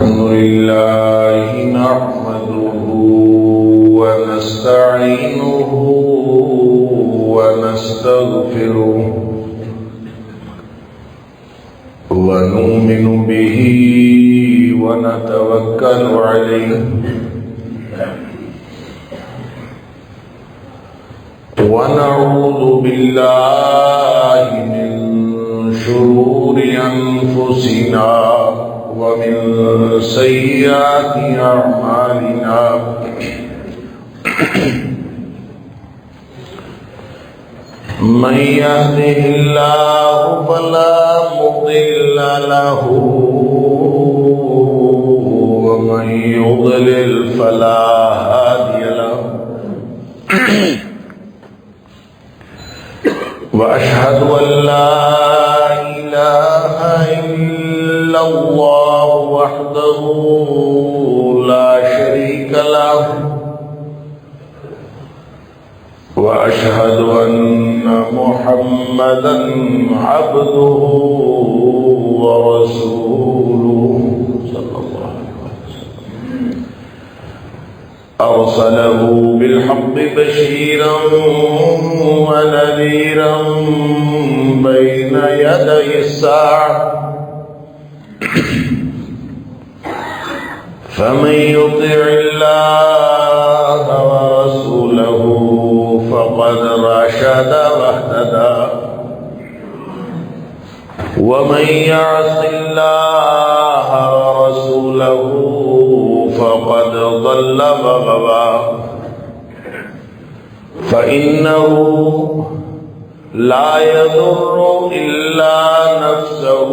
الحمد لله نحمده ونستعينه ونستغفره ونؤمن به ونتوكل عليه ونعوذ بالله من شرور أنفسنا ومن سيئات أعمالنا من يهده الله فلا مضل له ومن يضلل فلا هادي له وأشهد أن لا إله إلا الله وحده لا شريك له وأشهد أن محمدا عبده ورسوله صلى الله عليه وسلم أرسله بالحق بشيرا ونذيرا بين يدي الساعة فمن يطع الله ورسوله فقد رشد واهتدى ومن يعص الله ورسوله فقد ضل وغوى فإنه لا يضر إلا نفسه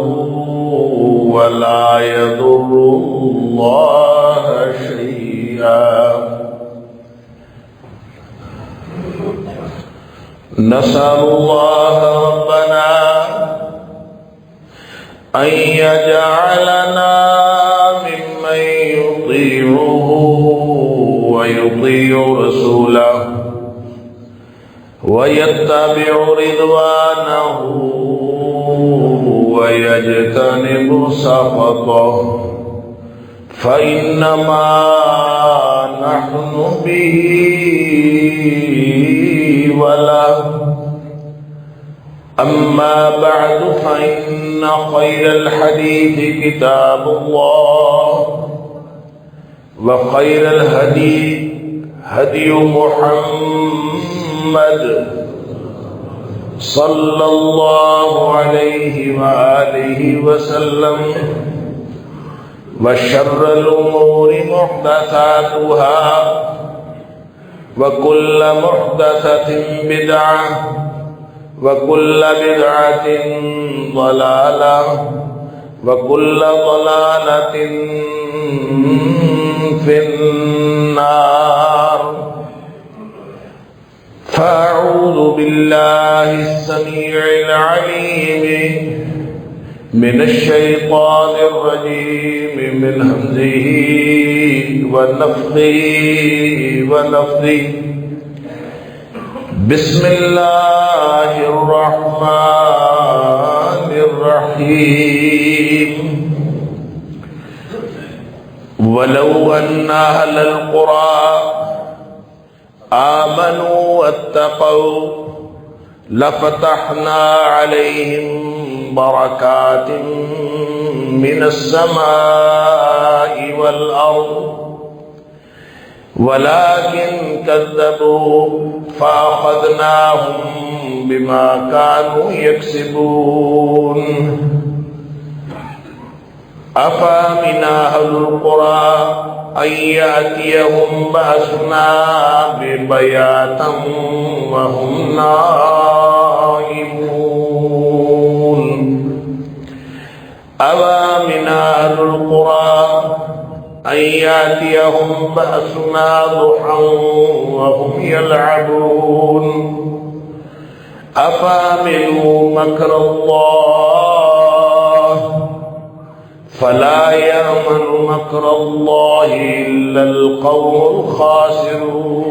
ولا يضر الله شيئا نسأل الله ربنا أن يجعلنا ممن يطيعه ويطيع رسوله ويتبع رضوانه ويجتنب سخطه فإنما نحن به وله أما بعد فإن خير الحديث كتاب الله وخير الهدي هدي محمد صلى الله عليه وآله وسلم وشر الأمور محدثاتها وكل محدثة بدعة وكل بدعة ضلالة وكل ضلالة في النار فأعوذ بالله السميع العليم من الشيطان الرجيم من همزه ونفخه ونفثه بسم الله الرحمن الرحيم ولو أن أهل القرى آمنوا واتقوا لفتحنا عليهم بركات من السماء والأرض ولكن كذبوا فأخذناهم بما كانوا يكسبون أفأمن أهل القرى أن يأتيهم بأسنا بياتا وهم نائمون أفأمن أهل القرى أن يأتيهم بأسنا ضحى وهم يلعبون أفأمنوا مكر الله فلا يأمن مكر الله إلا القوم الخاسرون.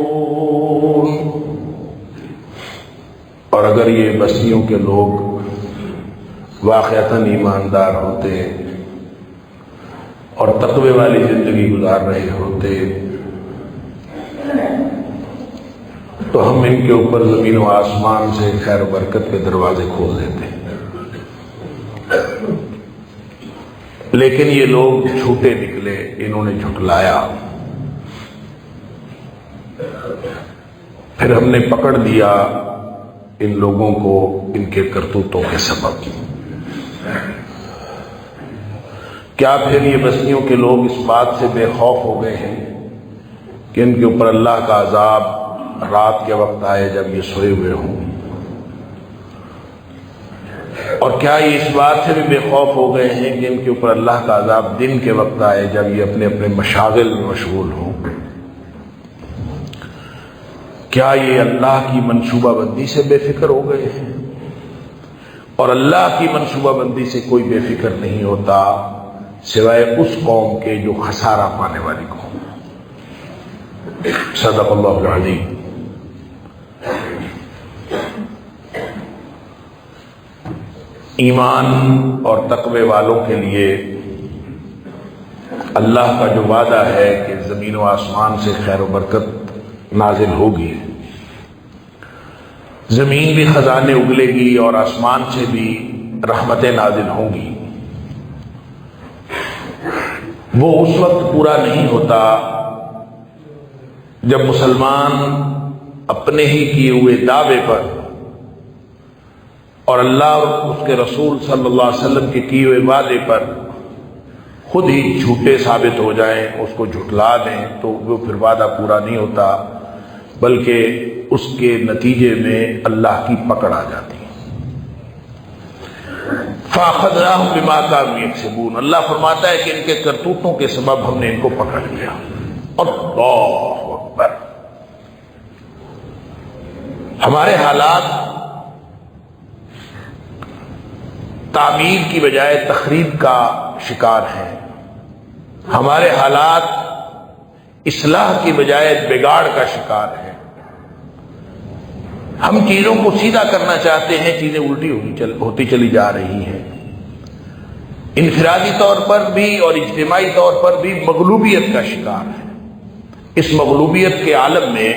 اور اگر یہ بستیوں کے لوگ واقعتاً ایماندار ہوتے اور تقوی والی زندگی گزار رہے ہوتے تو ہم ان کے اوپر زمین و آسمان سے خیر و برکت کے دروازے کھول دیتے، لیکن یہ لوگ جھوٹے نکلے، انہوں نے جھٹلایا، پھر ہم نے پکڑ دیا ان لوگوں کو ان کے کرتوتوں کے سبب۔ کیا پھر یہ بستیوں کے لوگ اس بات سے بے خوف ہو گئے ہیں کہ ان کے اوپر اللہ کا عذاب رات کے وقت آئے جب یہ سوئے ہوئے ہوں؟ اور کیا یہ اس بات سے بھی بے خوف ہو گئے ہیں کہ ان کے اوپر اللہ کا عذاب دن کے وقت آئے جب یہ اپنے اپنے مشاغل میں مشغول ہوں؟ کیا یہ اللہ کی منصوبہ بندی سے بے فکر ہو گئے ہیں؟ اور اللہ کی منصوبہ بندی سے کوئی بے فکر نہیں ہوتا سوائے اس قوم کے جو خسارہ پانے والی قوم۔ صدق اللہ العظیم۔ ایمان اور تقوی والوں کے لیے اللہ کا جو وعدہ ہے کہ زمین و آسمان سے خیر و برکت نازل ہوگی، زمین بھی خزانے اگلے گی اور آسمان سے بھی رحمتیں نازل ہوں گی، وہ اس وقت پورا نہیں ہوتا جب مسلمان اپنے ہی کیے ہوئے دعوے پر اور اللہ اور اس کے رسول صلی اللہ علیہ وسلم کے کیے ہوئے وعدے پر خود ہی جھوٹے ثابت ہو جائیں، اس کو جھٹلا دیں، تو وہ پھر وعدہ پورا نہیں ہوتا، بلکہ اس کے نتیجے میں اللہ کی پکڑ آ جاتی ہے۔ فَأَخَذْنَاهُمْ بِمَا كَانُوا يَكْسِبُونَ، اللہ فرماتا ہے کہ ان کے کرتوتوں کے سبب ہم نے ان کو پکڑ لیا۔ اللہ اکبر۔ ہمارے حالات تعمیر کی بجائے تخریب کا شکار ہیں، ہمارے حالات اصلاح کی بجائے بگاڑ کا شکار ہیں۔ ہم چیزوں کو سیدھا کرنا چاہتے ہیں، چیزیں الٹی ہوتی چلی جا رہی ہیں۔ انفرادی طور پر بھی اور اجتماعی طور پر بھی مغلوبیت کا شکار ہے۔ اس مغلوبیت کے عالم میں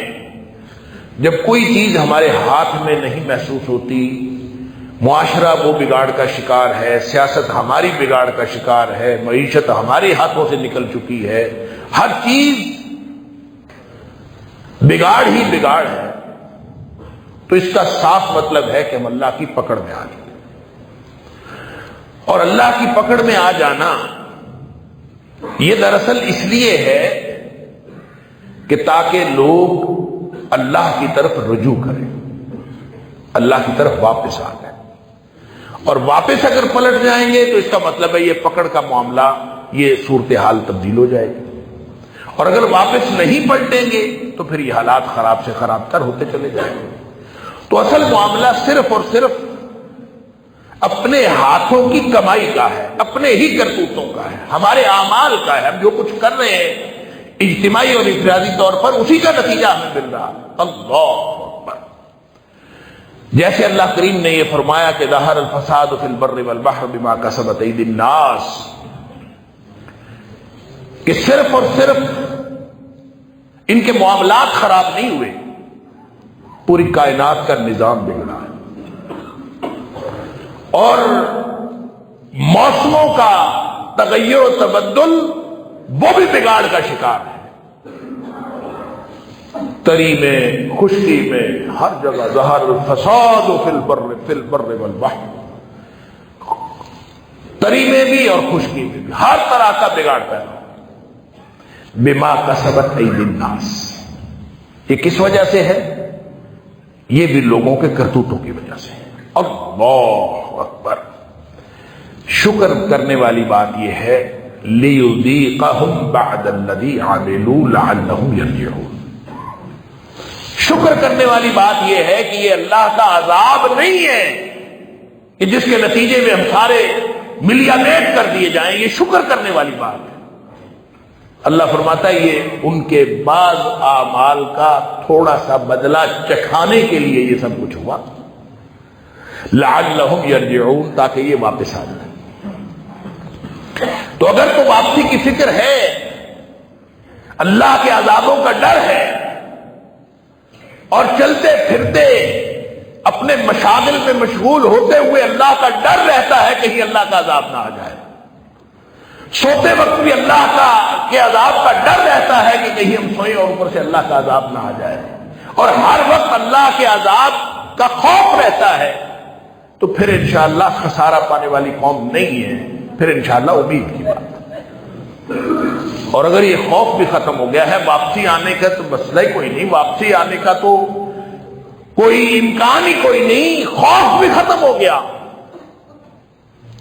جب کوئی چیز ہمارے ہاتھ میں نہیں محسوس ہوتی، معاشرہ وہ بگاڑ کا شکار ہے، سیاست ہماری بگاڑ کا شکار ہے، معیشت ہمارے ہاتھوں سے نکل چکی ہے، ہر چیز بگاڑ ہی بگاڑ ہے، تو اس کا صاف مطلب ہے کہ ہم اللہ کی پکڑ میں آ گئے۔ اور اللہ کی پکڑ میں آ جانا یہ دراصل اس لیے ہے کہ تاکہ لوگ اللہ کی طرف رجوع کریں، اللہ کی طرف واپس آ جائیں، اور واپس اگر پلٹ جائیں گے تو اس کا مطلب ہے یہ پکڑ کا معاملہ، یہ صورتحال تبدیل ہو جائے گی، اور اگر واپس نہیں پلٹیں گے تو پھر یہ حالات خراب سے خراب تر ہوتے چلے جائیں گے۔ تو اصل معاملہ صرف اور صرف اپنے ہاتھوں کی کمائی کا ہے، اپنے ہی کرتوتوں کا ہے، ہمارے اعمال کا ہے۔ ہم جو کچھ کر رہے ہیں اجتماعی اور انفرادی طور پر، اسی کا نتیجہ ہمیں مل رہا۔ اللہ اکبر۔ جیسے اللہ کریم نے یہ فرمایا کہ ظہر الفساد فی البر والبحر بما کسبت ایدی الناس، کہ صرف اور صرف ان کے معاملات خراب نہیں ہوئے، پوری کائنات کا نظام بگڑا ہے، اور موسموں کا تغیر و تبدل وہ بھی بگاڑ کا شکار ہے۔ تری میں، خشکی میں، ہر جگہ ظہر الفساد فی البر والبحر، تری میں بھی اور خشکی میں بھی ہر طرح کا بگاڑ پیدا بما کسبت ایدی الناس۔ یہ کس وجہ سے ہے؟ یہ بھی لوگوں کے کرتوتوں کی وجہ سے ہے۔ اللہ اکبر۔ شکر کرنے والی بات یہ ہے لِيُذِيقَهُمْ بَعْدَ الَّذِي عَمِلُوا لَعَلَّهُمْ يَرْجِعُونَ۔ شکر کرنے والی بات یہ ہے کہ یہ اللہ کا عذاب نہیں ہے کہ جس کے نتیجے میں ہم سارے ملیامیٹ کر دیے جائیں، یہ شکر کرنے والی بات ہے۔ اللہ فرماتا ہے یہ ان کے بعض اعمال کا تھوڑا سا بدلہ چکھانے کے لیے یہ سب کچھ ہوا، لعلہم یرجعون، تاکہ یہ واپس آ جائیں۔ تو اگر تو واپسی کی فکر ہے، اللہ کے عذابوں کا ڈر ہے، اور چلتے پھرتے اپنے مشاغل میں مشغول ہوتے ہوئے اللہ کا ڈر رہتا ہے کہیں اللہ کا عذاب نہ آ جائے، سوتے وقت بھی اللہ کے عذاب کا ڈر رہتا ہے کہ کہیں ہم سوئیں اور اوپر سے اللہ کا عذاب نہ آ جائے، اور ہر وقت اللہ کے عذاب کا خوف رہتا ہے، تو پھر انشاءاللہ خسارہ پانے والی قوم نہیں ہے، پھر انشاءاللہ امید کی بات۔ اور اگر یہ خوف بھی ختم ہو گیا ہے، واپسی آنے کا تو مسئلہ ہی کوئی نہیں، واپسی آنے کا تو کوئی امکان ہی کوئی نہیں، خوف بھی ختم ہو گیا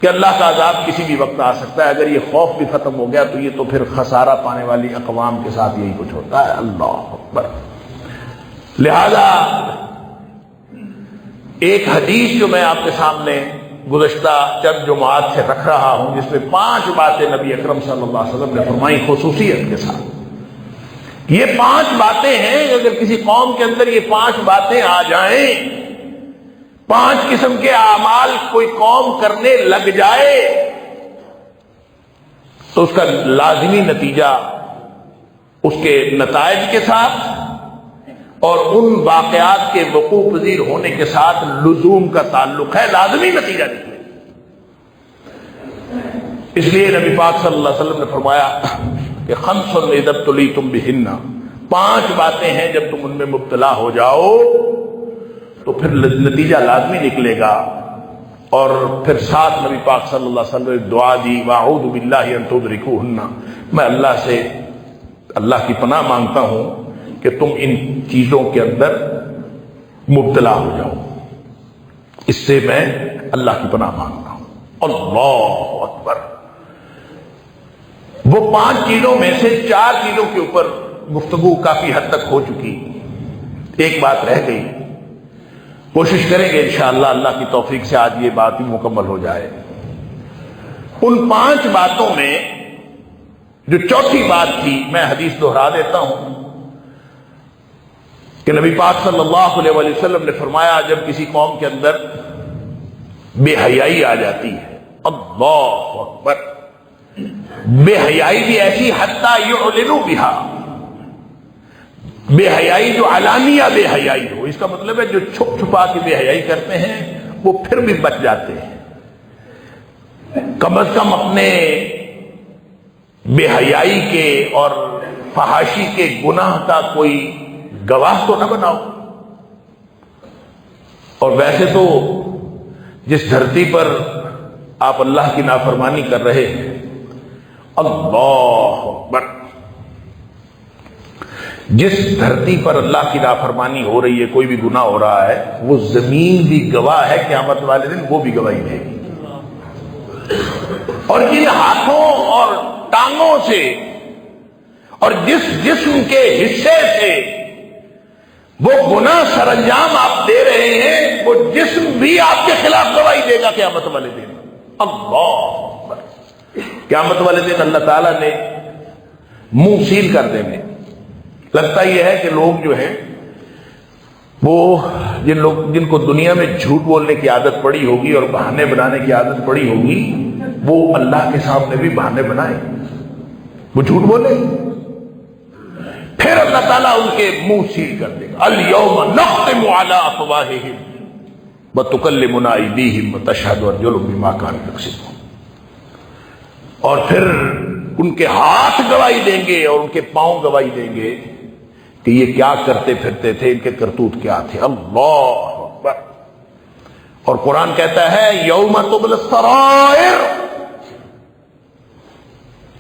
کہ اللہ کا عذاب کسی بھی وقت آ سکتا ہے، اگر یہ خوف بھی ختم ہو گیا تو یہ تو پھر خسارہ پانے والی اقوام کے ساتھ یہی کچھ ہوتا ہے۔ اللہ اکبر۔ لہذا ایک حدیث جو میں آپ کے سامنے گزشتہ چند جمعات سے رکھ رہا ہوں، جس میں 5 باتیں نبی اکرم صلی اللہ علیہ وسلم نے فرمائی خصوصیت کے ساتھ۔ یہ 5 باتیں ہیں، اگر کسی قوم کے اندر یہ 5 باتیں آ جائیں، 5 قسم کے اعمال کوئی قوم کرنے لگ جائے، تو اس کا لازمی نتیجہ اس کے نتائج کے ساتھ اور ان واقعات کے وقوع پذیر ہونے کے ساتھ لزوم کا تعلق ہے، لازمی نتیجہ نکلے۔ اس لیے نبی پاک صلی اللہ علیہ وسلم نے فرمایا کہ خمس اذا ابتلیتم بہن، 5 باتیں ہیں جب تم ان میں مبتلا ہو جاؤ تو پھر نتیجہ لازمی نکلے گا۔ اور پھر ساتھ نبی پاک صلی اللہ علیہ وسلم نے دعا دی، واعوذ باللہ ان تدرکوہن، میں اللہ سے اللہ کی پناہ مانگتا ہوں کہ تم ان چیزوں کے اندر مبتلا ہو جاؤ، اس سے میں اللہ کی پناہ مانگتا ہوں۔ اللہ اکبر۔ وہ 5 چیزوں میں سے 4 چیزوں کے اوپر گفتگو کافی حد تک ہو چکی، ایک بات رہ گئی، کوشش کریں گے انشاءاللہ اللہ کی توفیق سے آج یہ بات بھی مکمل ہو جائے۔ ان 5 باتوں میں جو چوتھی بات تھی، میں حدیث دہرا دیتا ہوں کہ نبی پاک صلی اللہ علیہ وسلم نے فرمایا جب کسی قوم کے اندر بے حیائی آ جاتی ہے، اللہ اکبر، بے حیائی بھی ایسی حتی یعلنوا بہا، بے حیائی جو علانیہ بے حیائی ہو، اس کا مطلب ہے جو چھپ چھپا کے بے حیائی کرتے ہیں وہ پھر بھی بچ جاتے ہیں، کم از کم اپنے بے حیائی کے اور فحاشی کے گناہ کا کوئی گواہ تو نہ بناؤ۔ اور ویسے تو جس دھرتی پر آپ اللہ کی نافرمانی کر رہے ہیں، اللہ اکبر، جس دھرتی پر اللہ کی نافرمانی ہو رہی ہے، کوئی بھی گناہ ہو رہا ہے، وہ زمین بھی گواہ ہے، قیامت والے دن وہ بھی گواہی دے گی۔ اور جن ہاتھوں اور ٹانگوں سے اور جس جسم کے حصے سے وہ گناہ سر انجام آپ دے رہے ہیں، وہ جسم بھی آپ کے خلاف گواہی دے گا قیامت والے دن۔ اللہ اکبر۔ قیامت والے دن اللہ تعالیٰ نے منہ سیل کر دینے۔ لگتا یہ ہے کہ لوگ جو ہیں وہ جن کو دنیا میں جھوٹ بولنے کی عادت پڑی ہوگی اور بہانے بنانے کی عادت پڑی ہوگی، وہ اللہ کے سامنے بھی بہانے بنائیں، وہ جھوٹ بولے، پھر اللہ تعالیٰ ان کے منہ سیل کر دے گا۔ الیوم نختم علی افواہہم وتکلمنا ایدیہم وتشہد ارجلہم بما کانوا یکسبون، اور پھر ان کے ہاتھ گواہی دیں گے اور ان کے پاؤں گواہی دیں گے کہ یہ کیا کرتے پھرتے تھے، ان کے کرتوت کیا تھے۔ اللہ اکبر۔ اور قرآن کہتا ہے یوم تبلی السرائر،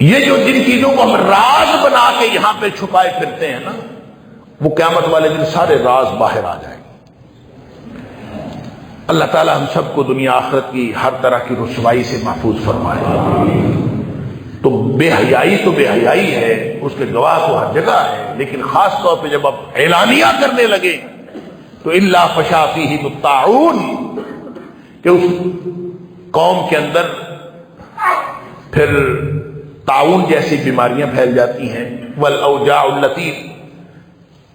یہ جو جن چیزوں کو ہم راز بنا کے یہاں پہ چھپائے پھرتے ہیں نا، وہ قیامت والے دن سارے راز باہر آ جائیں گے۔ اللہ تعالی ہم سب کو دنیا آخرت کی ہر طرح کی رسوائی سے محفوظ فرمائے۔ تو بے حیائی تو بے حیائی ہے، اس کے گواہ تو ہر جگہ ہے، لیکن خاص طور پہ جب آپ اعلانیہ کرنے لگے تو الا فشا فیہ الطاعون، کہ اس قوم کے اندر پھر طاعون جیسی بیماریاں پھیل جاتی ہیں، والاوجاع التي،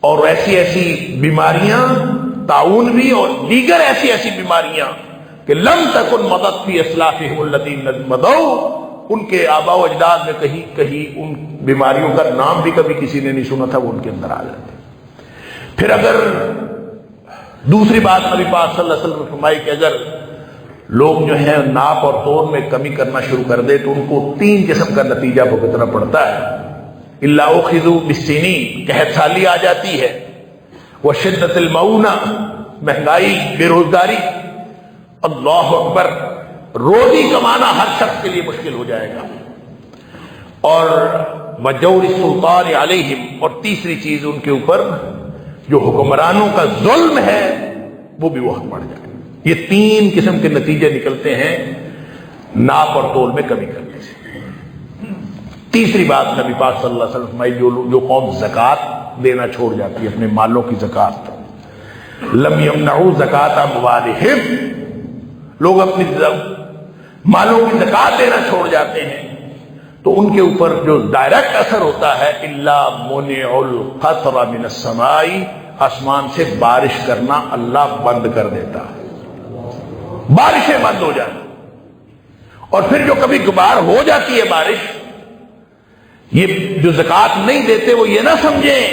اور ایسی ایسی بیماریاں، طاعون بھی اور دیگر ایسی ایسی بیماریاں کہ لم تکن مضت فی اسلافہم الذین مضوا، ان کے آباء و اجداد میں کہیں کہیں ان بیماریوں کا نام بھی کبھی کسی نے نہیں سنا تھا، وہ ان کے اندر آ جاتے۔ پھر اگر دوسری بات نبی پاک صلی اللہ علیہ وسلم نے فرمائی کہ اگر لوگ جو ہیں ناپ اور تول میں کمی کرنا شروع کر دے تو ان کو 3 قسم کا نتیجہ بھگتنا پڑتا ہے۔ الا اخذوا بالسنین، قحط سالی آ جاتی ہے، وشدت المعونہ، مہنگائی، بے روزگاری، اللہ اکبر، روزی کمانا ہر شخص کے لیے مشکل ہو جائے گا، اور وجور السلطان علیہم، اور تیسری چیز ان کے اوپر جو حکمرانوں کا ظلم ہے وہ بھی وقت بڑھ جائے۔ یہ 3 قسم کے نتیجے نکلتے ہیں ناپ اور تول میں کمی کرنے سے۔ تیسری بات نبی پاک صلی اللہ علیہ وسلم فرمائی، جو قوم زکوٰۃ دینا چھوڑ جاتی ہے، اپنے مالوں کی زکوٰۃ، لم یمنعوا زکوٰۃ اموالہم، لوگ اپنی مالوں کی زکوٰۃ دینا چھوڑ جاتے ہیں تو ان کے اوپر جو ڈائریکٹ اثر ہوتا ہے، الا منع القطر من السماء، آسمان سے بارش کرنا اللہ بند کر دیتا ہے، بارشیں بند ہو جاتی۔ اور پھر جو کبھی کبھار ہو جاتی ہے بارش، یہ جو زکوٰۃ نہیں دیتے وہ یہ نہ سمجھیں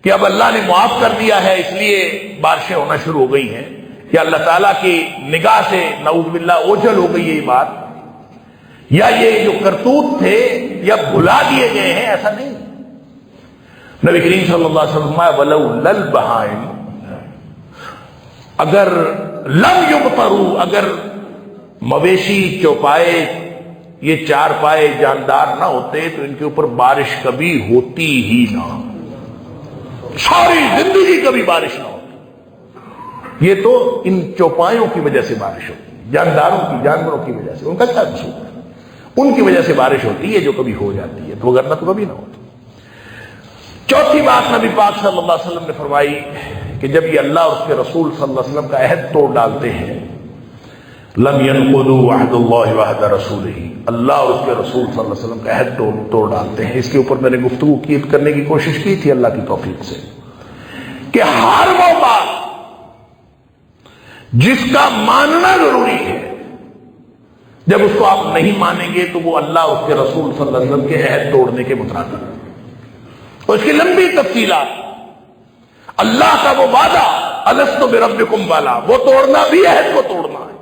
کہ اب اللہ نے معاف کر دیا ہے اس لیے بارشیں ہونا شروع ہو گئی ہیں، یا اللہ تعالیٰ کی نگاہ سے نعوذ باللہ اوجھل ہو گئی ہے یہ بات، یا یہ جو کرتوت تھے یا بھلا دیے گئے ہیں، ایسا نہیں۔ نبی کریم صلی اللہ علیہ وسلم وَلَوْلَا الْبَهَائِمُ، اگر لم یمطروا، اگر مویشی، چوپائے، یہ 4 پائے جاندار نہ ہوتے تو ان کے اوپر بارش کبھی ہوتی ہی نہ، ساری زندگی کبھی بارش نہ ہوتی۔ یہ تو ان چوپایوں کی وجہ سے بارش ہوتی، جانداروں کی، جانوروں کی وجہ سے، ان کا کیا قصور ہے، ان کی وجہ سے بارش ہوتی ہے جو کبھی ہو جاتی ہے، تو وگرنہ تو کبھی نہ ہوتی۔ چوتھی بات نبی پاک صلی اللہ علیہ وسلم نے فرمائی کہ جب یہ اللہ اور اس کے رسول صلی اللہ علیہ وسلم کا عہد توڑ ڈالتے ہیں، لم ينقضوا عہد اللہ وعہد رسولہ، اللہ اور اس کے رسول صلی اللہ علیہ وسلم کا عہد توڑ ڈالتے ہیں۔ اس کے اوپر میں نے گفتگو کرنے کی کوشش کی تھی اللہ کی توفیق سے کہ ہر وہ بات جس کا ماننا ضروری ہے، جب اس کو آپ نہیں مانیں گے تو وہ اللہ اور اس کے رسول صلی اللہ علیہ وسلم کے عہد توڑنے کے مترادف ہے، اور اس کی لمبی تفصیلات۔ اللہ کا وہ وعدہ الست بربکم والا، وہ توڑنا بھی عہد کو توڑنا ہے۔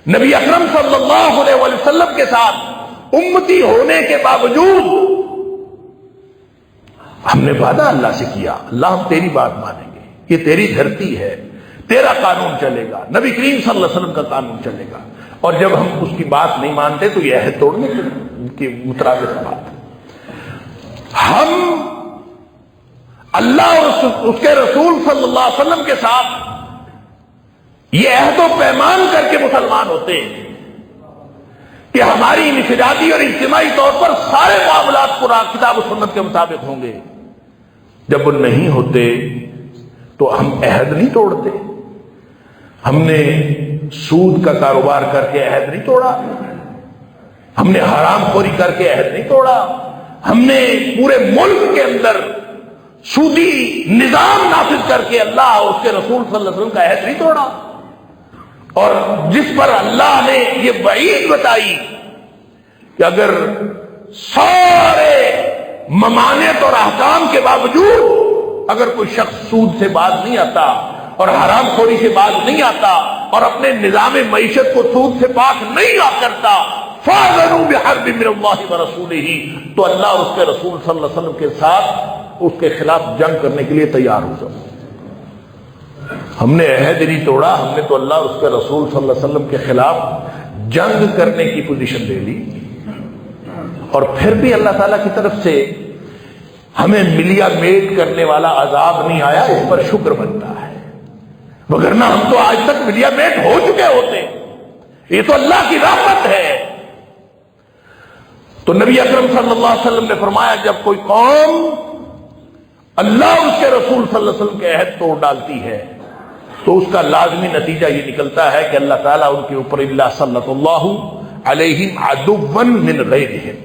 نبی اکرم صلی اللہ علیہ وسلم کے ساتھ امتی ہونے کے باوجود ہم نے وعدہ اللہ سے کیا، اللہ ہم تیری بات مانیں گے، یہ تیری دھرتی ہے، تیرا قانون چلے گا، نبی کریم صلی اللہ علیہ وسلم کا قانون چلے گا، اور جب ہم اس کی بات نہیں مانتے تو یہ عہد توڑنے کی مترادف بات ہے۔ ہم اللہ اور اس کے رسول صلی اللہ علیہ وسلم کے ساتھ یہ عہد و پیمان کر کے مسلمان ہوتے ہیں کہ ہماری انفرادی اور اجتماعی طور پر سارے معاملات قرآن کتاب و سنت کے مطابق ہوں گے۔ جب وہ نہیں ہوتے تو ہم عہد نہیں توڑتے۔ ہم نے سود کا کاروبار کر کے عہد نہیں توڑا، ہم نے حرام خوری کر کے عہد نہیں توڑا، ہم نے پورے ملک کے اندر سودی نظام نافذ کر کے اللہ اور اس کے رسول صلی اللہ علیہ وسلم کا عہد نہیں توڑا۔ اور جس پر اللہ نے یہ وعید بتائی کہ اگر سارے ممانعت اور احکام کے باوجود اگر کوئی شخص سود سے باز نہیں آتا اور حرام خوری سے باز نہیں آتا اور اپنے نظام معیشت کو سود سے پاک نہیں کرتا، فَأَذَنُوا بِحَرْبٍ مِّنَ اللَّهِ وَرَسُولِهِ، تو اللہ اور اس کے رسول صلی اللہ علیہ وسلم کے ساتھ اس کے خلاف جنگ کرنے کے لیے تیار ہو جاؤ۔ ہم نے عہد نہیں توڑا، ہم نے تو اللہ اور اس کے رسول صلی اللہ علیہ وسلم کے خلاف جنگ کرنے کی پوزیشن لے لی، اور پھر بھی اللہ تعالیٰ کی طرف سے ہمیں ملیا میٹ کرنے والا عذاب نہیں آیا، اس پر شکر بنتا ہے، وگرنہ ہم تو آج تک ملیا میٹ ہو چکے ہوتے۔ یہ تو اللہ کی رحمت ہے۔ تو نبی اکرم صلی اللہ علیہ وسلم نے فرمایا جب کوئی قوم اللہ اور اس کے رسول صلی اللہ علیہ وسلم کے عہد توڑ ڈالتی ہے تو اس کا لازمی نتیجہ یہ نکلتا ہے کہ اللہ تعالیٰ ان کے اوپر الا صلی اللہ علیہم عدوا من غیرہم،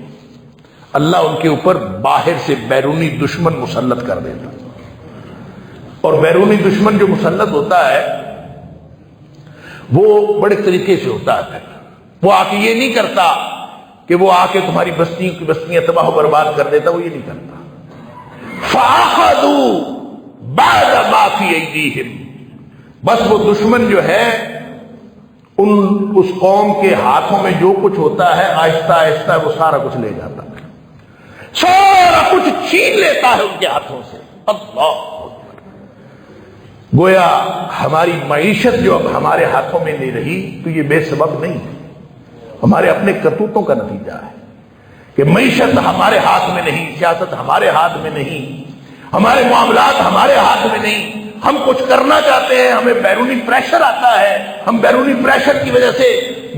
اللہ ان کے اوپر باہر سے بیرونی دشمن مسلط کر دیتا ہے۔ اور بیرونی دشمن جو مسلط ہوتا ہے وہ بڑے طریقے سے ہوتا ہے، وہ آ کے یہ نہیں کرتا کہ وہ آ کے تمہاری بستیوں کی بستیاں تباہ و برباد کر دیتا، وہ یہ نہیں کرتا۔ فَأَخَذُوا بَعْدَ مَا فِي أَيْدِيهِمْ، بس وہ دشمن جو ہے اس قوم کے ہاتھوں میں جو کچھ ہوتا ہے آہستہ آہستہ وہ سارا کچھ لے جاتا ہے، سارا کچھ چھین لیتا ہے ان کے ہاتھوں سے۔ اللہ اکبر۔ گویا ہماری معیشت جو اب ہمارے ہاتھوں میں نہیں رہی تو یہ بے سبب نہیں ہے، ہمارے اپنے کرتوتوں کا نتیجہ ہے کہ معیشت ہمارے ہاتھ میں نہیں، سیاست ہمارے ہاتھ میں نہیں، ہمارے معاملات ہمارے ہاتھ میں نہیں۔ ہم کچھ کرنا چاہتے ہیں، ہمیں بیرونی پریشر آتا ہے، ہم بیرونی پریشر کی وجہ سے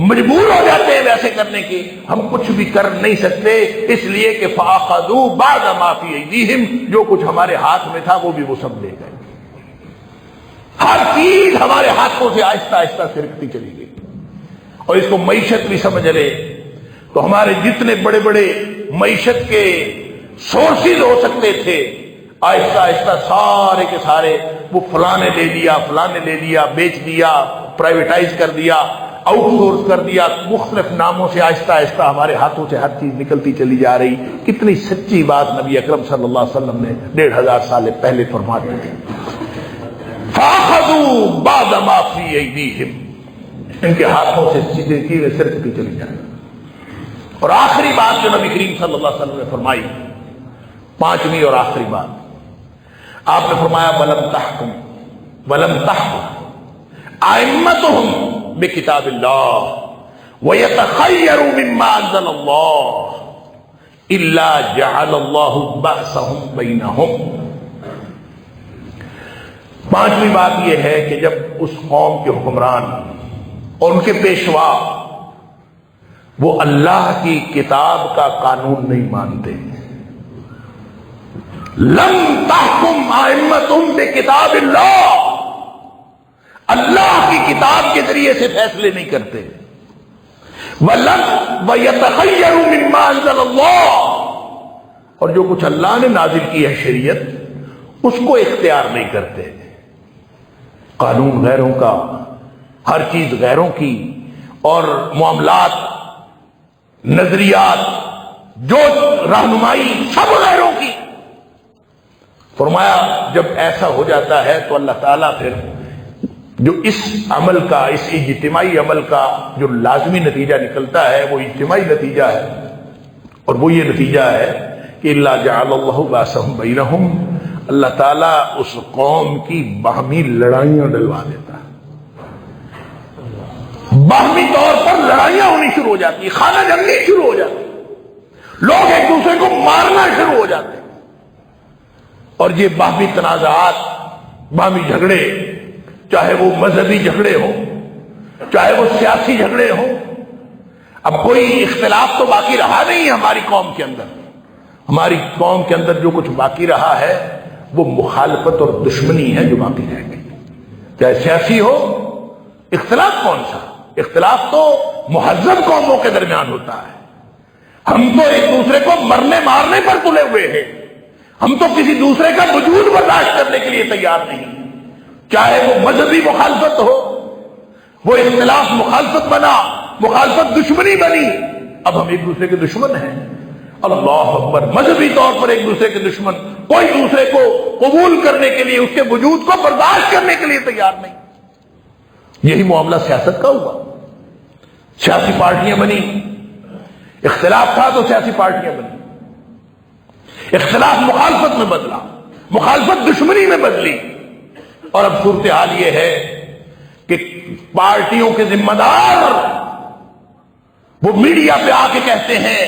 مجبور ہو جاتے ہیں ویسے کرنے کی، ہم کچھ بھی کر نہیں سکتے، اس لیے کہ فَأَخَذُوا بَعْدَ مَا فِي أَيْدِيهِمْ، جو کچھ ہمارے ہاتھ میں تھا وہ بھی وہ سب لے گئے۔ ہر چیز ہمارے ہاتھوں سے آہستہ آہستہ سرکتی چلی گئی، اور اس کو معیشت بھی سمجھ لے تو ہمارے جتنے بڑے بڑے معیشت کے سورسز ہو سکتے تھے آہستہ آہستہ سارے کے سارے وہ فلاں نے لے لیا، فلاں نے لے لیا، بیچ دیا، پرائیویٹائز کر دیا، آؤٹ سورس کر دیا، مختلف ناموں سے آہستہ آہستہ ہمارے ہاتھوں سے ہر چیز نکلتی چلی جا رہی۔ کتنی سچی بات نبی اکرم صلی اللہ علیہ وسلم نے 1500 سال پہلے فرما دی تھی۔ فَأَخَذُوا بَعْدَ مَا فِي أَيْدِيهِمْ، ان کے ہاتھوں سے چیزیں سرکتی چلی جائیں۔ اور آخری بات جو نبی کریم صلی اللہ علیہ وسلم نے فرمائی، پانچویں اور آخری بات، آپ نے فرمایا وَلَمْ تَحْكُمْ أَئِمَّتُهُمْ بِكِتَابِ اللَّهِ وَيَتَخَيَّرُوا مِمَّا أَنزَلَ اللَّهُ إِلَّا جَعَلَ اللَّهُ بَأْسَهُمْ بَيْنَهُمْ۔ پانچویں بات یہ ہے کہ جب اس قوم کے حکمران اور ان کے پیشوا وہ اللہ کی کتاب کا قانون نہیں مانتے، لم تحکم ائمتہم بکتاب اللہ، اللہ کی کتاب کے ذریعے سے فیصلے نہیں کرتے، وَيَتَخَيَّرُوا مِمَّا أَنزَلَ اللَّهُ، اور جو کچھ اللہ نے نازل کی ہے شریعت اس کو اختیار نہیں کرتے، قانون غیروں کا، ہر چیز غیروں کی، اور معاملات، نظریات، جو رہنمائی سب غیروں کی۔ فرمایا جب ایسا ہو جاتا ہے تو اللہ تعالیٰ پھر جو اس عمل کا، اس اجتماعی عمل کا جو لازمی نتیجہ نکلتا ہے وہ اجتماعی نتیجہ ہے، اور وہ یہ نتیجہ ہے کہ اللہ جعل اللہ بأسهم بینہم، اللہ تعالیٰ اس قوم کی باہمی لڑائیاں ڈلوا دیتا ہے، باہمی طور پر لڑائیاں ہونی شروع ہو جاتی، خانہ جنگی شروع ہو جاتی، لوگ ایک دوسرے کو مارنا شروع ہو جاتے ہیں، اور یہ باہمی تنازعات، باہمی جھگڑے، چاہے وہ مذہبی جھگڑے ہوں، چاہے وہ سیاسی جھگڑے ہوں، اب کوئی اختلاف تو باقی رہا نہیں ہے ہماری قوم کے اندر، ہماری قوم کے اندر جو کچھ باقی رہا ہے وہ مخالفت اور دشمنی ہے جو باقی رہ گئی، چاہے سیاسی ہو، اختلاف کون سا؟ اختلاف تو مہذب قوموں کے درمیان ہوتا ہے، ہم تو ایک دوسرے کو مرنے مارنے پر تلے ہوئے ہیں، ہم تو کسی دوسرے کا وجود برداشت کرنے کے لیے تیار نہیں، چاہے وہ مذہبی مخالفت ہو، وہ اختلاف مخالفت بنا، مخالفت دشمنی بنی، اب ہم ایک دوسرے کے دشمن ہیں، اللہ اکبر، مذہبی طور پر ایک دوسرے کے دشمن، کوئی دوسرے کو قبول کرنے کے لیے، اس کے وجود کو برداشت کرنے کے لیے تیار نہیں۔ یہی معاملہ سیاست کا ہوا، سیاسی پارٹیاں بنی، اختلاف تھا تو سیاسی پارٹیاں بنی، اختلاف مخالفت میں بدلا، مخالفت دشمنی میں بدلی، اور اب صورتحال یہ ہے کہ پارٹیوں کے ذمہ دار وہ میڈیا پہ آ کے کہتے ہیں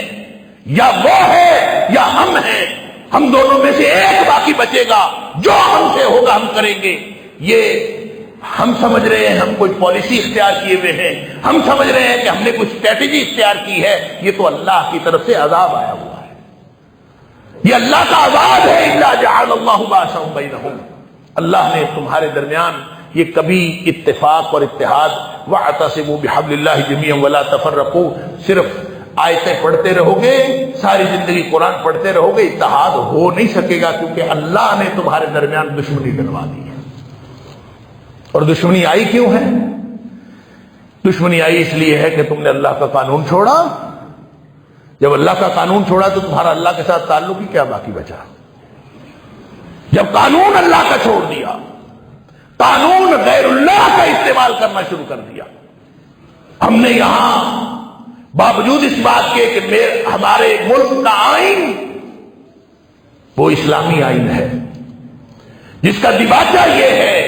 یا وہ ہے یا ہم ہیں، ہم دونوں میں سے ایک باقی بچے گا، جو ہم سے ہوگا ہم کریں گے۔ یہ ہم سمجھ رہے ہیں ہم کوئی پالیسی اختیار کیے ہوئے ہیں، ہم سمجھ رہے ہیں کہ ہم نے کوئی اسٹریٹجی اختیار کی ہے، یہ تو اللہ کی طرف سے عذاب آیا ہوا ہے، یہ اللہ کا عذاب ہے۔ الا جعل اللہ بأسهم بینہم، اللہ نے تمہارے درمیان یہ کبھی اتفاق اور اتحاد، واعتصموا بحبل اللہ جميعا ولا تفرقوا، صرف آیتیں پڑھتے رہو گے، ساری زندگی قرآن پڑھتے رہو گے، اتحاد ہو نہیں سکے گا، کیونکہ اللہ نے تمہارے درمیان دشمنی ڈلوا دی ہے۔ اور دشمنی آئی کیوں ہے؟ دشمنی آئی اس لیے ہے کہ تم نے اللہ کا قانون چھوڑا، جب اللہ کا قانون چھوڑا تو تمہارا اللہ کے ساتھ تعلق ہی کیا باقی بچا؟ جب قانون اللہ کا چھوڑ دیا، قانون غیر اللہ کا استعمال کرنا شروع کر دیا۔ ہم نے یہاں باوجود اس بات کے کہ ہمارے ملک کا آئین وہ اسلامی آئین ہے جس کا دیباچہ یہ ہے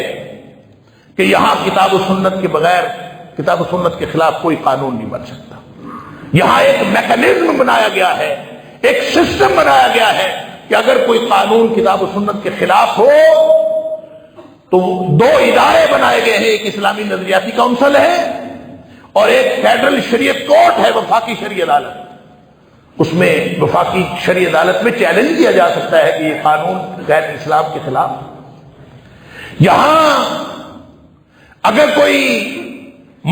کہ یہاں کتاب و سنت کے بغیر، کتاب و سنت کے خلاف کوئی قانون نہیں بن سکتا۔ یہاں ایک میکانزم بنایا گیا ہے، ایک سسٹم بنایا گیا ہے کہ اگر کوئی قانون کتاب و سنت کے خلاف ہو تو دو ادارے بنائے گئے ہیں، ایک اسلامی نظریاتی کونسل ہے اور ایک فیڈرل شریعت کورٹ ہے، وفاقی شرعی عدالت۔ اس میں وفاقی شرعی عدالت میں چیلنج کیا جا سکتا ہے کہ یہ قانون غیر اسلام کے خلاف۔ یہاں اگر کوئی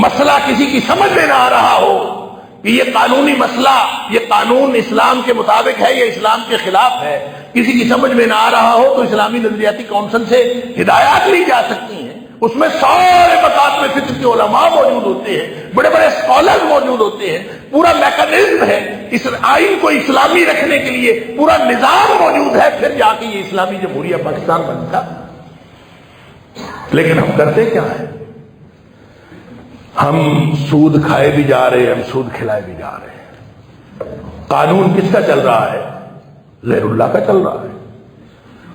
مسئلہ کسی کی سمجھ میں نہ آ رہا ہو کہ یہ قانونی مسئلہ، یہ قانون اسلام کے مطابق ہے یا اسلام کے خلاف ہے، کسی کی سمجھ میں نہ آ رہا ہو تو اسلامی نظریاتی کونسل سے ہدایات لی جا سکتی ہیں۔ اس میں سارے مکاتب فقہ کے علماء موجود ہوتے ہیں، بڑے بڑے اسکالر موجود ہوتے ہیں، پورا میکانزم ہے اس آئین کو اسلامی رکھنے کے لیے، پورا نظام موجود ہے، پھر جا کے یہ اسلامی جمہوریہ پاکستان بنتا۔ لیکن ہم کرتے کیا ہیں؟ ہم سود کھائے بھی جا رہے ہیں، ہم سود کھلائے بھی جا رہے ہیں۔ قانون کس کا چل رہا ہے؟ غیر اللہ کا چل رہا ہے۔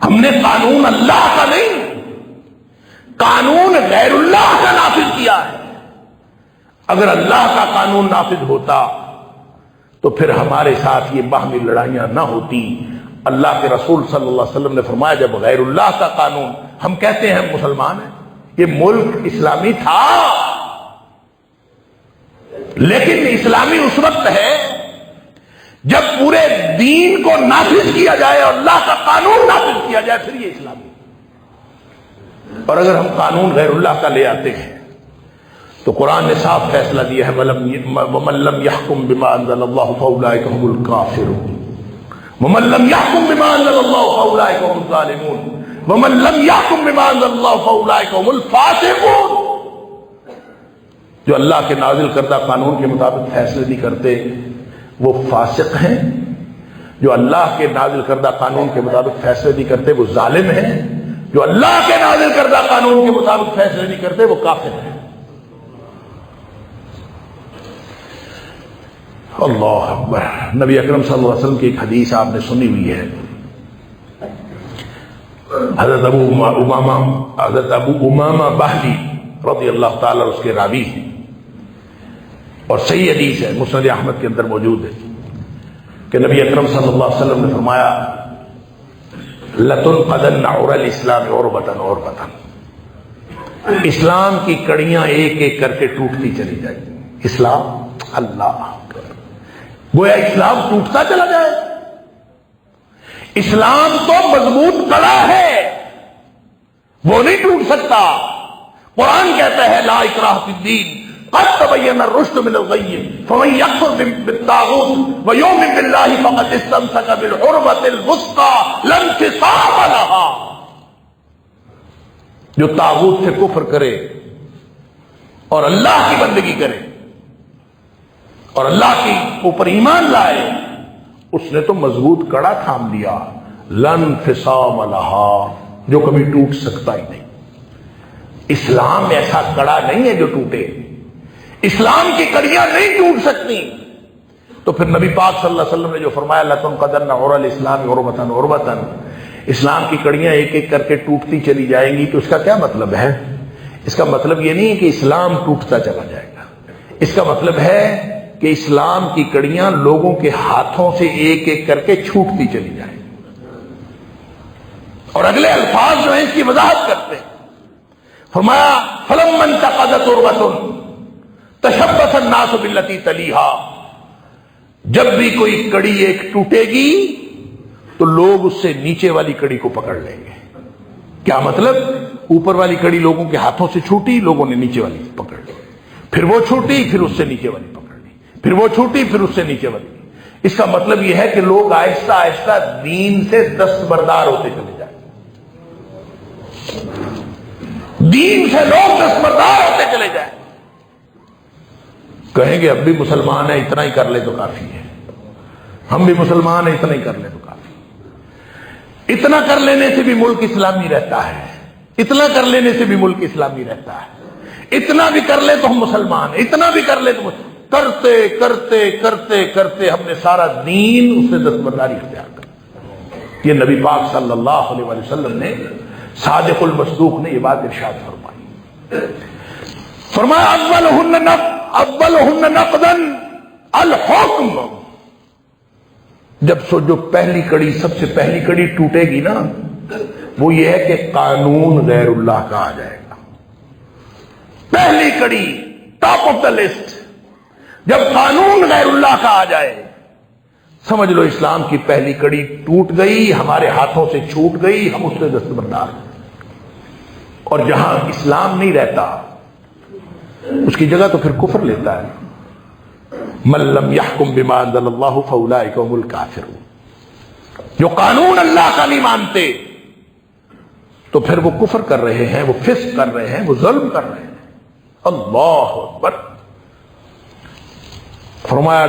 ہم نے قانون اللہ کا نہیں، قانون غیر اللہ کا نافذ کیا ہے۔ اگر اللہ کا قانون نافذ ہوتا تو پھر ہمارے ساتھ یہ باہمی لڑائیاں نہ ہوتی۔ اللہ کے رسول صلی اللہ علیہ وسلم نے فرمایا جب غیر اللہ کا قانون، ہم کہتے ہیں ہم مسلمان ہیں، یہ ملک اسلامی تھا لیکن اسلامی اس وقت ہے جب پورے دین کو نافذ کیا جائے اور اللہ کا قانون نافذ کیا جائے، پھر یہ اسلامی۔ اور اگر ہم قانون غیر اللہ کا لے آتے ہیں تو قرآن نے صاف فیصلہ دیا ہے وَمَن لَّمْ يَحْكُم بِمَا أَنزَلَ اللَّهُ فَأُولَٰئِكَ هُمُ الْكَافِرُونَ وَمَن لَّمْ يَحْكُم بِمَا أَنزَلَ اللَّهُ فَأُولَٰئِكَ هُمُ الظَّالِمُونَ وَمَن لَّمْ يَحْكُم بِمَا أَنزَلَ اللَّهُ فَأُولَٰئِكَ هُمُ الْفَاسِقُونَ۔ جو اللہ کے نازل کردہ قانون کے مطابق فیصلے نہیں کرتے وہ فاسق ہیں، جو اللہ کے نازل کردہ قانون کے مطابق فیصلے نہیں کرتے وہ ظالم ہیں، جو اللہ کے نازل کردہ قانون کے مطابق فیصلے نہیں کرتے وہ کافر ہیں۔ اللہ اکبر۔ نبی اکرم صلی اللہ علیہ وسلم کی ایک حدیث آپ نے سنی ہوئی ہے، حضرت ابو امامہ باہلی رضی اللہ تعالی اس کے راوی ہیں اور صحیح حدیث ہے، مسند احمد کے اندر موجود ہے کہ نبی اکرم صلی اللہ علیہ وسلم نے فرمایا لَتُنْقَضَنَّ عُرَى الْإِسْلَامِ عُرْبَةً عُرْبَةً، اسلام کی کڑیاں ایک ایک کر کے ٹوٹتی چلی جائیں گی۔ اسلام، اللہ گویا اسلام ٹوٹتا چلا جائے۔ اسلام تو مضبوط کڑا ہے، وہ نہیں ٹوٹ سکتا۔ قرآن کہتا ہے لا اکراہ فی الدین قد تبین الرشد من الغی فمن یکفر بالطاغوت ویؤمن باللہ فقد استمسک بالعروۃ الوثقی لا انفصام لها۔ جو طاغوت سے کفر کرے اور اللہ کی بندگی کرے اور اللہ کے اوپر ایمان لائے، اس نے تو مضبوط کڑا تھام لیا، لا انفصام لها، جو کبھی ٹوٹ سکتا ہی نہیں۔ اسلام ایسا کڑا نہیں ہے جو ٹوٹے، اسلام کی کڑیاں نہیں ٹوٹ سکتی۔ تو پھر نبی پاک صلی اللہ علیہ وسلم نے جو فرمایا لَتُنْقَضَنَّ عُرَى الْإِسْلَامِ عُرْبَةً عُرْبَةً، اسلام کی کڑیاں ایک ایک کر کے ٹوٹتی چلی جائیں گی، تو اس کا کیا مطلب ہے؟ اس کا مطلب یہ نہیں ہے کہ اسلام ٹوٹتا چلا جائے گا، اس کا مطلب ہے کہ اسلام کی کڑیاں لوگوں کے ہاتھوں سے ایک ایک کر کے چھوٹتی چلی جائیں گی۔ اور اگلے الفاظ جو ہیں اس کی وضاحت کرتے ہیں، فرمایا فَلَمَّا انْتَقَضَتْ عُرْوَةٌ تَشَبَّثَ النَّاسُ بِالَّتِي تَلِيهَا، جب بھی کوئی کڑی ایک ٹوٹے گی تو لوگ اس سے نیچے والی کڑی کو پکڑ لیں گے۔ کیا مطلب؟ اوپر والی کڑی لوگوں کے ہاتھوں سے چھوٹی، لوگوں نے نیچے والی پکڑ لی، پھر وہ چھوٹی، پھر اس سے نیچے والی پکڑ لی، پھر وہ چھوٹی، پھر اس سے نیچے والی۔ اس کا مطلب یہ ہے کہ لوگ آہستہ آہستہ دین سے دستبردار ہوتے چلے جائیں، دین سے لوگ دستبردار ہوتے چلے جائیں، کہیں گے اب بھی مسلمان ہیں، اتنا ہی کر لے تو کافی ہے۔ ہم بھی مسلمان ہیں، اتنا ہی کر لیں تو کافی۔ اتنا کر لینے سے بھی ملک اسلامی رہتا ہے، اتنا کر لینے سے بھی ملک اسلامی رہتا ہے۔ اتنا بھی کر لے تو ہم مسلمان ہیں، اتنا بھی کر لے تو کرتے کرتے کرتے کرتے ہم نے سارا دین اس سے دستبرداری اختیار کر۔ یہ نبی پاک صلی اللہ علیہ وسلم نے، صادق المصدوق نے یہ بات ارشاد فرمائی۔ فرمایا اولہن نقدا الحکم، جب جو پہلی کڑی، سب سے پہلی کڑی ٹوٹے گی نا، وہ یہ ہے کہ قانون غیر اللہ کا آ جائے گا۔ پہلی کڑی، ٹاپ آف دا لسٹ، جب قانون غیر اللہ کا آ جائے، سمجھ لو اسلام کی پہلی کڑی ٹوٹ گئی، ہمارے ہاتھوں سے چھوٹ گئی، ہم اس سے دستبردار ہیں۔ اور جہاں اسلام نہیں رہتا اس کی جگہ تو پھر کفر لیتا ہے۔ من لم يحكم بما انزل الله فاولئك هم الكافرون، جو قانون اللہ کا نہیں مانتے تو پھر وہ کفر کر رہے ہیں، وہ فسق کر رہے ہیں، وہ ظلم کر رہے ہیں۔ اللہ اکبر۔ فرمایا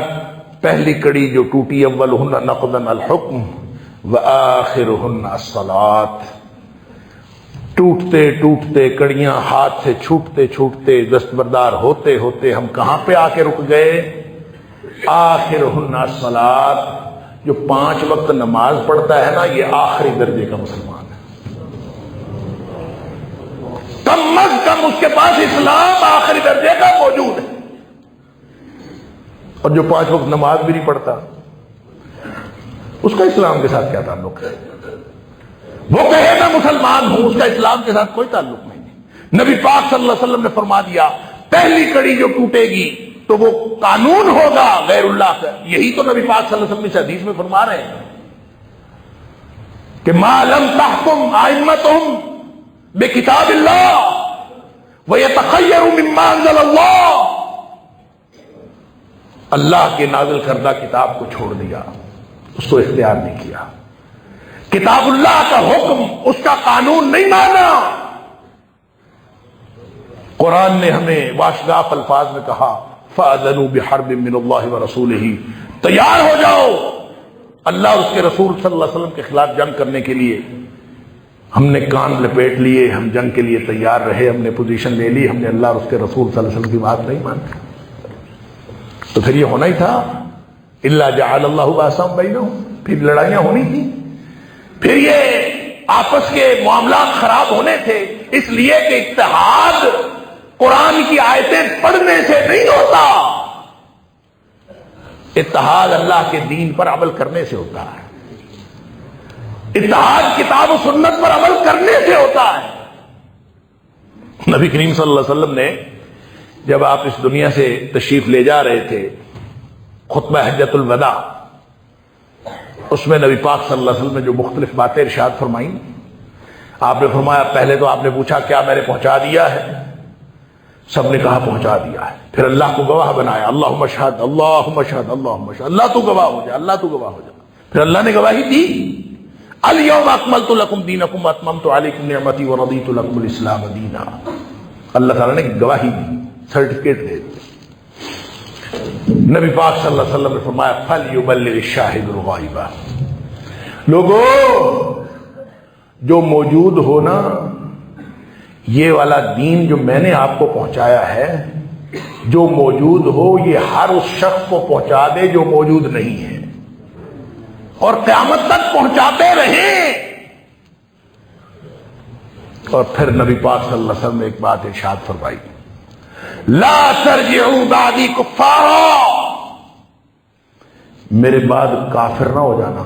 پہلی کڑی جو ٹوٹی، اولہن نقضا الحکم وآخرہن الصلاۃ، ٹوٹتے ٹوٹتے کڑیاں ہاتھ سے چھوٹتے چھوٹتے دستبردار ہوتے ہوتے ہم کہاں پہ آ کے رک گئے؟ آخرہن الصلاۃ، جو 5 وقت نماز پڑھتا ہے نا، یہ آخری درجے کا مسلمان ہے۔ کم از کم اس کے پاس اسلام آخری درجے کا موجود ہے۔ اور جو 5 وقت نماز بھی نہیں پڑھتا، اس کا اسلام کے ساتھ کیا تعلق ہے؟ وہ کہے میں مسلمان ہوں، اس کا اسلام کے ساتھ کوئی تعلق نہیں۔ نبی پاک صلی اللہ علیہ وسلم نے فرما دیا پہلی کڑی جو ٹوٹے گی تو وہ قانون ہوگا غیر اللہ کا۔ یہی تو نبی پاک صلی اللہ علیہ وسلم اس حدیث میں فرما رہے ہیں کہ ما لم تحکم ائمتہم بکتاب اللہ ویتخیروا مما انزل اللہ، اللہ کے نازل کردہ کتاب کو چھوڑ دیا، اس کو اختیار نہیں کیا، کتاب اللہ کا حکم، اس کا قانون نہیں مانا۔ قرآن نے ہمیں واشگاف الفاظ میں کہا فَأَذَنُوا بِحَرْبٍ مِّنَ اللَّهِ وَرَسُولِهِ، تیار ہو جاؤ، اللہ اور اس کے رسول صلی اللہ علیہ وسلم کے خلاف جنگ کرنے کے لیے۔ ہم نے کان لپیٹ لیے، ہم جنگ کے لیے تیار رہے، ہم نے پوزیشن لے لی، ہم نے اللہ اور اس کے رسول صلی اللہ علیہ وسلم کی بات نہیں مانی، تو پھر یہ ہونا ہی تھا۔ إِلَّا جَعَلَ اللَّهُ بَأْسَهُمْ بَيْنَهُمْ، پھر لڑائیاں ہونی تھی، پھر یہ آپس کے معاملات خراب ہونے تھے، اس لیے کہ اتحاد قرآن کی آیتیں پڑھنے سے نہیں ہوتا، اتحاد اللہ کے دین پر عمل کرنے سے ہوتا ہے، اتحاد کتاب و سنت پر عمل کرنے سے ہوتا ہے۔ نبی کریم صلی اللہ علیہ وسلم نے جب آپ اس دنیا سے تشریف لے جا رہے تھے، خطبہ حجۃ الوداع، اس میں نبی پاک صلی اللہ علیہ وسلم نے جو مختلف باتیں ارشاد فرمائیں، آپ نے فرمایا پہلے تو آپ نے پوچھا کیا میں نے پہنچا دیا ہے؟ سب نے کہا پہنچا دیا ہے۔ پھر اللہ کو گواہ بنایا، اللہم اشہد اللہم اشہد اللہم اشہد، اللہ تو گواہ ہو جائے، اللہ تو گواہ ہو جائے۔ پھر اللہ نے گواہی دی، الیوم اکملت لکم دینکم واتممت علیکم نعمتی ورضیت لکم الاسلام دینا۔ اللہ تعالیٰ نے گواہی دی، سرٹیفکیٹ دے دی۔ نبی پاک صلی اللہ علیہ وسلم نے فرمایا فَلْيُبَلِّغِ الشَّاهِدُ الْغَائِبَ، لوگوں جو موجود ہو نا، یہ والا دین جو میں نے آپ کو پہنچایا ہے، جو موجود ہو یہ ہر اس شخص کو پہنچا دے جو موجود نہیں ہے، اور قیامت تک پہنچاتے رہیں۔ اور پھر نبی پاک صلی اللہ علیہ وسلم نے ایک بات ارشاد فرمائی، لا ترجعوا بعدی کفارا، میرے بعد کافر نہ ہو جانا،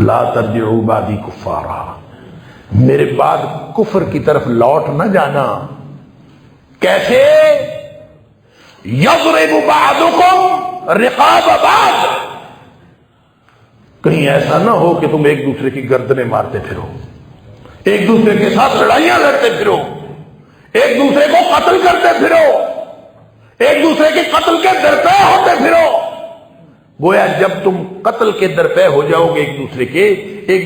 لا ترجعوا بعدی کفارا، میرے بعد کفر کی طرف لوٹ نہ جانا۔ کیسے؟ یضرب بعضکم رقاب بعض، کہیں ایسا نہ ہو کہ تم ایک دوسرے کی گردنیں مارتے پھرو، ایک دوسرے کے ساتھ لڑائیاں لڑتے پھرو، ایک دوسرے کو قتل کرتے پھرو، ایک دوسرے کے قتل کے درپے ہوتے پھرو۔ گویا جب تم قتل کے درپے ہو جاؤ گے ایک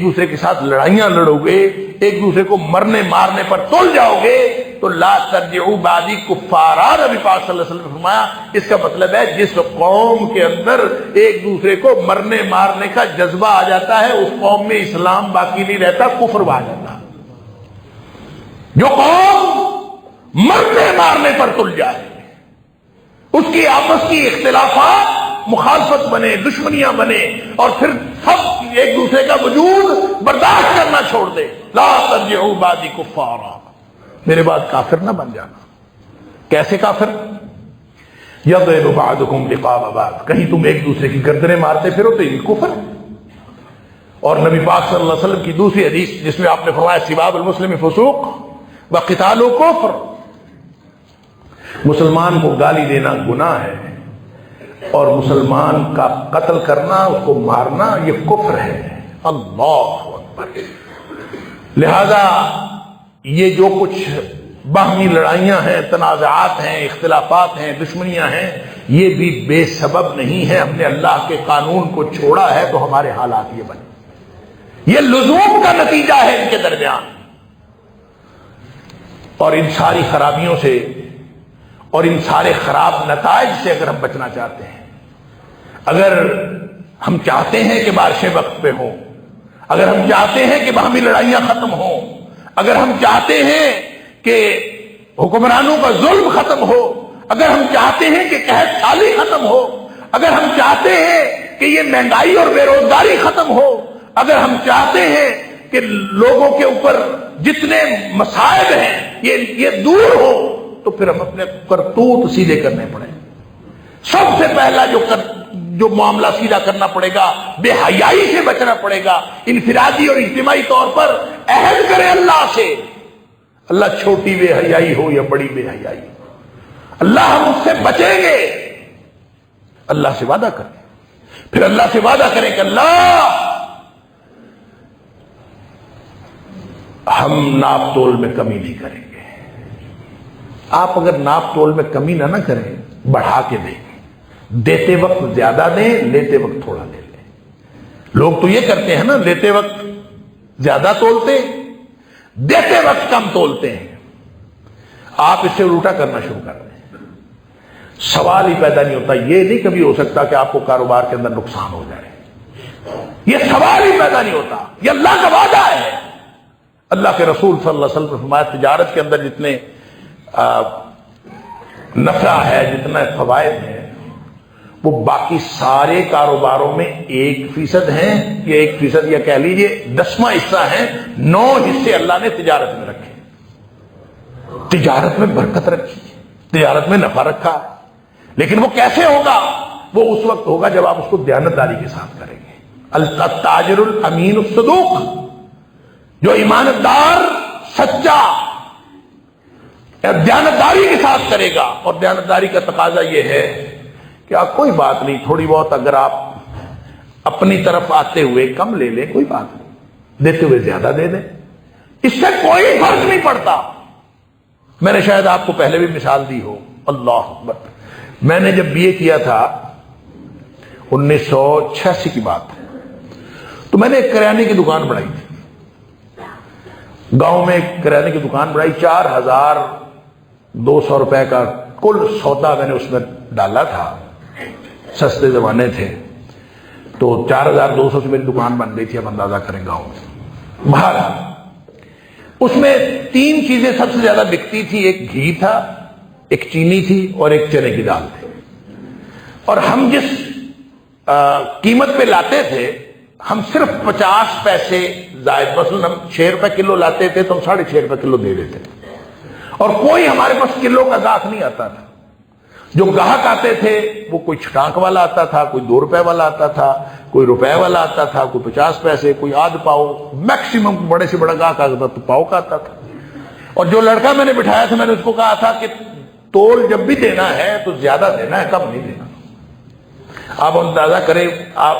دوسرے کے ساتھ لڑائیاں لڑو گے، ایک دوسرے کو مرنے مارنے پر تل جاؤ گے، تو لا ترجعوا بعدی کفارا، نبی پاک صلی اللہ علیہ وسلم نے فرمایا اس کا مطلب ہے جس قوم کے اندر ایک دوسرے کو مرنے مارنے کا جذبہ آ جاتا ہے اس قوم میں اسلام باقی نہیں رہتا، کفر آ جاتا۔ جو قوم مرنے مارنے پر تل جائے، اس کی آپس کی اختلافات مخالفت بنے، دشمنیاں بنے، اور پھر سب ایک دوسرے کا وجود برداشت کرنا چھوڑ دے، لا ترجعوا بعدی کفارا، میرے بعد کافر نہ بن جانا۔ کیسے کافر؟ یضرب بعضکم رقاب بعض، کہیں تم ایک دوسرے کی گردنیں مارتے پھرو تو یہ کفر۔ اور نبی پاک صلی اللہ علیہ وسلم کی دوسری حدیث جس میں آپ نے فرمایا سباب المسلم فسوق وقتال کفر، مسلمان کو گالی دینا گناہ ہے اور مسلمان کا قتل کرنا، اس کو مارنا، یہ کفر ہے۔ اللہ اکبر۔ لہذا یہ جو کچھ باہمی لڑائیاں ہیں، تنازعات ہیں، اختلافات ہیں، دشمنیاں ہیں، یہ بھی بے سبب نہیں ہے۔ ہم نے اللہ کے قانون کو چھوڑا ہے تو ہمارے حالات یہ بنے، یہ لزوم کا نتیجہ ہے ان کے درمیان۔ اور ان ساری خرابیوں سے اور ان سارے خراب نتائج سے اگر ہم بچنا چاہتے ہیں، اگر ہم چاہتے ہیں کہ بارشیں وقت پہ ہوں، اگر ہم چاہتے ہیں کہ باہمی لڑائیاں ختم ہوں، اگر ہم چاہتے ہیں کہ حکمرانوں کا ظلم ختم ہو، اگر ہم چاہتے ہیں کہ قحط سالی ختم ہو، اگر ہم چاہتے ہیں کہ یہ مہنگائی اور بے روزگاری ختم ہو، اگر ہم چاہتے ہیں کہ لوگوں کے اوپر جتنے مصائب ہیں یہ دور ہو، تو پھر ہم اپنے کرتوت سیدھے کرنے پڑیں۔ سب سے پہلا جو معاملہ سیدھا کرنا پڑے گا، بے حیائی سے بچنا پڑے گا۔ انفرادی اور اجتماعی طور پر عہد کریں اللہ سے، اللہ چھوٹی بے حیائی ہو یا بڑی بے حیائی، اللہ ہم اس سے بچیں گے۔ اللہ سے وعدہ کریں، پھر اللہ سے وعدہ کریں کہ اللہ ہم ناپ تول میں کمی نہیں کریں گے۔ آپ اگر ناپ تول میں کمی نہ کریں، بڑھا کے دیں، دیتے وقت زیادہ دیں، لیتے وقت تھوڑا دے لیں۔ لوگ تو یہ کرتے ہیں نا، لیتے وقت زیادہ تولتے، دیتے وقت کم تولتے ہیں۔ آپ اس سے الٹا کرنا شروع کر دیں، سوال ہی پیدا نہیں ہوتا۔ یہ نہیں کبھی ہو سکتا کہ آپ کو کاروبار کے اندر نقصان ہو جائے، یہ سوال ہی پیدا نہیں ہوتا، یہ اللہ کا وعدہ ہے۔ اللہ کے رسول صلی اللہ علیہ وسلم نے فرمایا تجارت کے اندر جتنے نفع ہے، جتنا فوائد ہیں، وہ باقی سارے کاروباروں میں 1% ہیں، یا 1% یا کہہ لیجئے 10واں حصہ ہیں۔ 9 حصے اللہ نے تجارت میں رکھے، تجارت میں برکت رکھی، تجارت میں نفع رکھا ہے۔ لیکن وہ کیسے ہوگا؟ وہ اس وقت ہوگا جب آپ اس کو دیانتداری کے ساتھ کریں گے۔ التاجر الامین الصدوق، جو ایماندار سچا دیانتداری کے ساتھ کرے گا۔ اور دیانتداری کا تقاضا یہ ہے کہ آپ کوئی بات نہیں، تھوڑی بہت اگر آپ اپنی طرف آتے ہوئے کم لے لیں، کوئی بات نہیں، دیتے ہوئے زیادہ دے دیں، اس سے کوئی فرق نہیں پڑتا۔ میں نے شاید آپ کو پہلے بھی مثال دی ہو، اللہ اکبر۔ میں نے جب BA کیا تھا 1986 کی بات ہے، تو میں نے ایک کریانے کی دکان بنائی تھی گاؤں میں، ایک کریانے کی دکان بنائی، 4200 روپے کا کل سودا میں نے اس میں ڈالا تھا، سستے زمانے تھے، تو 4200 سے میری دکان بن گئی تھی۔ اب اندازہ کریں گاؤں میں، باہر اس میں 3 چیزیں سب سے زیادہ بکتی تھی، ایک گھی تھا، ایک چینی تھی، اور ایک چنے کی دال تھی۔ اور ہم جس قیمت پہ لاتے تھے، ہم صرف 50 پیسے زائد، مثلا ہم 6 روپے کلو لاتے تھے تو ہم 6.5 روپے کلو دے دیتے، اور کوئی ہمارے پاس کلو کا گاہک نہیں آتا تھا۔ جو گاہک آتے تھے وہ کوئی چھٹانک والا آتا تھا، کوئی 2 روپے والا آتا تھا، کوئی روپے والا آتا تھا، کوئی 50 پیسے، کوئی آدھ پاؤ، میکسیمم بڑے سے بڑا گاہک آتا تھا تو پاؤ کا آتا تھا۔ اور جو لڑکا میں نے بٹھایا تھا، میں نے اس کو کہا تھا کہ تول جب بھی دینا ہے تو زیادہ دینا ہے، کم نہیں دینا۔ آپ اندازہ کریں، آپ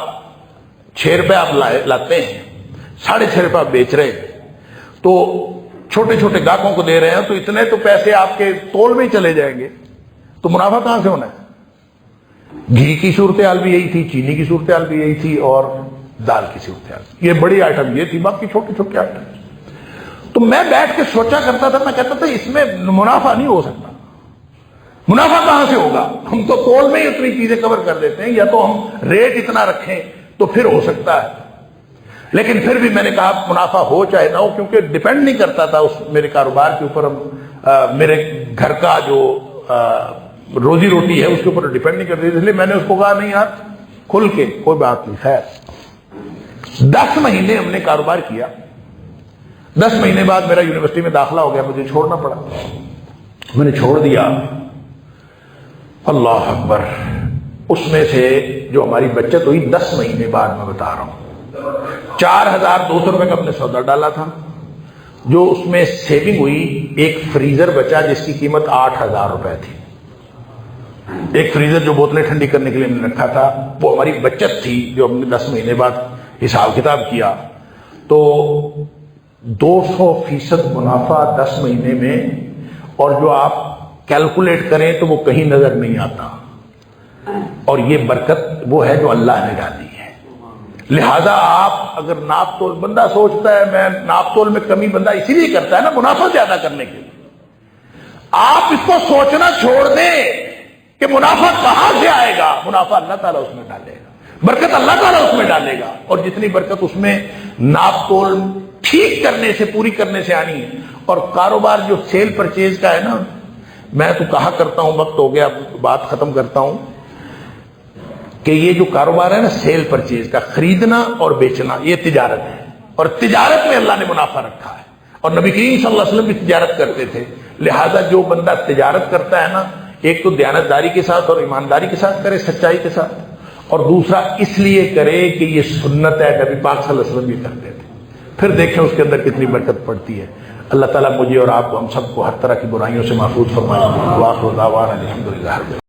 6 روپے آپ لاتے ہیں، 6.5 روپے آپ بیچ رہے ہیں، تو چھوٹے چھوٹے گاہکوں کو دے رہے ہیں، تو اتنے تو پیسے آپ کے تول میں ہی چلے جائیں گے، تو منافع کہاں سے ہونا ہے؟ گھی کی صورتحال بھی یہی تھی، چینی کی صورتحال بھی یہی تھی، اور دال کی صورتحال، یہ بڑی آئٹم یہ تھی، باقی چھوٹے چھوٹے آئٹم۔ تو میں بیٹھ کے سوچا کرتا تھا، میں کہتا تھا اس میں منافع نہیں ہو سکتا، منافع کہاں سے ہوگا؟ ہم تو تول میں ہی اتنی چیزیں کور کر دیتے ہیں، یا تو ہم ریٹ اتنا رکھیں تو پھر ہو سکتا ہے۔ لیکن پھر بھی میں نے کہا منافع ہو چاہے نہ ہو، کیونکہ ڈیپینڈ نہیں کرتا تھا اس میرے کاروبار کے اوپر، میرے گھر کا جو روزی روٹی ہے اس کے اوپر ڈیپینڈ نہیں کرتی، اس لیے میں نے اس کو کہا نہیں یار کھل کے کوئی بات نہیں۔ خیر 10 مہینے ہم نے کاروبار کیا، 10 مہینے بعد میرا یونیورسٹی میں داخلہ ہو گیا، مجھے چھوڑنا پڑا، میں نے چھوڑ دیا۔ اللہ اکبر، اس میں سے جو ہماری بچت ہوئی 10 مہینے بعد میں بتا رہا ہوں، 4200 روپے کا اپنے سودا ڈالا تھا، جو اس میں سیونگ ہوئی ایک فریزر بچا جس کی قیمت 8000 روپے تھی، ایک فریزر جو بوتلیں ٹھنڈی کرنے کے لیے ہم نے رکھا تھا، وہ ہماری بچت تھی جو ہم نے 10 مہینے بعد حساب کتاب کیا تو 200% منافع 10 مہینے میں، اور جو آپ کیلکولیٹ کریں تو وہ کہیں نظر نہیں آتا، اور یہ برکت وہ ہے جو اللہ نے ڈالی ہے۔ لہذا آپ اگر ناپ تول، بندہ سوچتا ہے میں ناپ تول میں کمی بندہ اسی لیے کرتا ہے نا منافع زیادہ کرنے کے لیے، آپ اس کو سوچنا چھوڑ دیں کہ منافع کہاں سے آئے گا، منافع اللہ تعالیٰ اس میں ڈالے گا، برکت اللہ تعالیٰ اس میں ڈالے گا، اور جتنی برکت اس میں ناپ تول ٹھیک کرنے سے، پوری کرنے سے آنی ہے۔ اور کاروبار جو سیل پرچیز کا ہے نا، میں تو کہا کرتا ہوں، وقت ہو گیا بات ختم کرتا ہوں، کہ یہ جو کاروبار ہے نا سیل پرچیز کا، خریدنا اور بیچنا، یہ تجارت ہے، اور تجارت میں اللہ نے منافع رکھا ہے، اور نبی کریم صلی اللہ علیہ وسلم بھی تجارت کرتے تھے۔ لہذا جو بندہ تجارت کرتا ہے نا، ایک تو دیانتداری کے ساتھ اور ایمانداری کے ساتھ کرے، سچائی کے ساتھ، اور دوسرا اس لیے کرے کہ یہ سنت ہے، نبی پاک صلی اللہ علیہ وسلم بھی کرتے تھے، پھر دیکھیں اس کے اندر کتنی برکت پڑتی ہے۔ اللہ تعالیٰ مجھے اور آپ کو، ہم سب کو ہر طرح کی برائیوں سے محفوظ فرمائے۔ وآخر دعوانا الحمدللہ۔